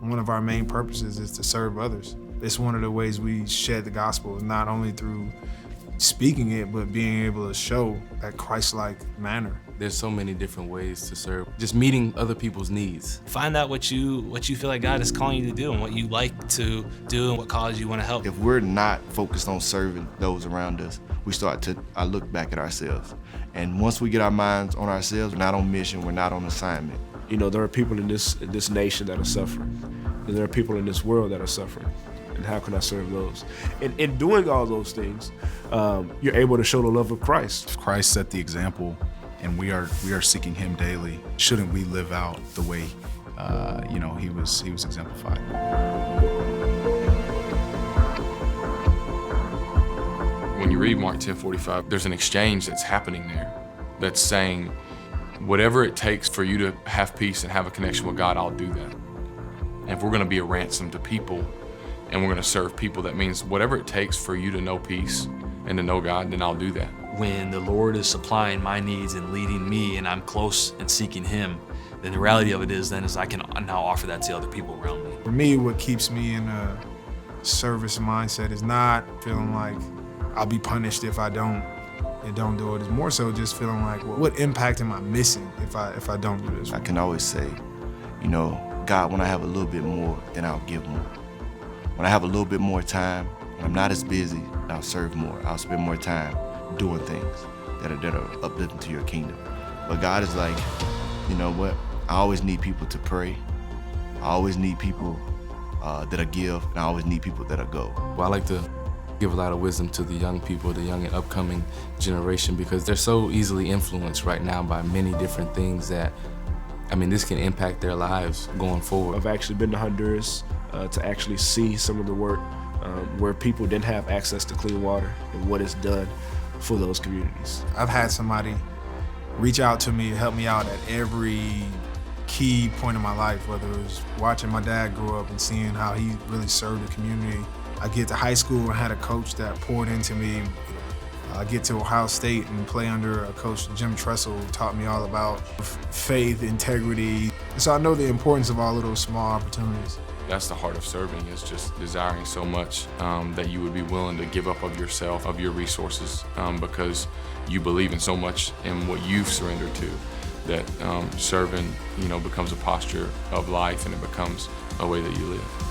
One of our main purposes is to serve others. It's one of the ways we shed the gospel, not only through speaking it, but being able to show that Christ-like manner. There's so many different ways to serve. Just meeting other people's needs. Find out what you feel like God is calling you to do and what you like to do and what cause you want to help. If we're not focused on serving those around us, we start to look back at ourselves. And once we get our minds on ourselves, we're not on mission, we're not on assignment. You know, there are people in this nation that are suffering, and there are people in this world that are suffering. And how can I serve those? And in doing all those things, you're able to show the love of Christ. If Christ set the example, and we are seeking Him daily, shouldn't we live out the way He was exemplified? When you read Mark 10:45, there's an exchange that's happening there that's saying, whatever it takes for you to have peace and have a connection with God, I'll do that. And if we're going to be a ransom to people and we're going to serve people, that means whatever it takes for you to know peace and to know God, then I'll do that. When the Lord is supplying my needs and leading me and I'm close and seeking Him, then the reality of it is I can now offer that to other people around me. For me, what keeps me in a service mindset is not feeling like I'll be punished if I don't do it. It's more so just feeling like, well, what impact am I missing if I don't do this? I can always say, God, when I have a little bit more, then I'll give more. When I have a little bit more time, when I'm not as busy, I'll serve more. I'll spend more time doing things that are uplifting to your kingdom. But God is like, you know what? I always need people to pray. I always need people that'll give, and I always need people that'll go. Well, I like to give a lot of wisdom to the young people, the young and upcoming generation, because they're so easily influenced right now by many different things that, this can impact their lives going forward. I've actually been to Honduras to actually see some of the work where people didn't have access to clean water and what it's done for those communities. I've had somebody reach out to me, help me out at every key point in my life, whether it was watching my dad grow up and seeing how he really served the community. I get to high school and had a coach that poured into me. I get to Ohio State and play under a coach, Jim Tressel, who taught me all about faith, integrity. So I know the importance of all of those small opportunities. That's the heart of serving, is just desiring so much that you would be willing to give up of yourself, of your resources, because you believe in so much in what you've surrendered to, that serving, becomes a posture of life and it becomes a way that you live.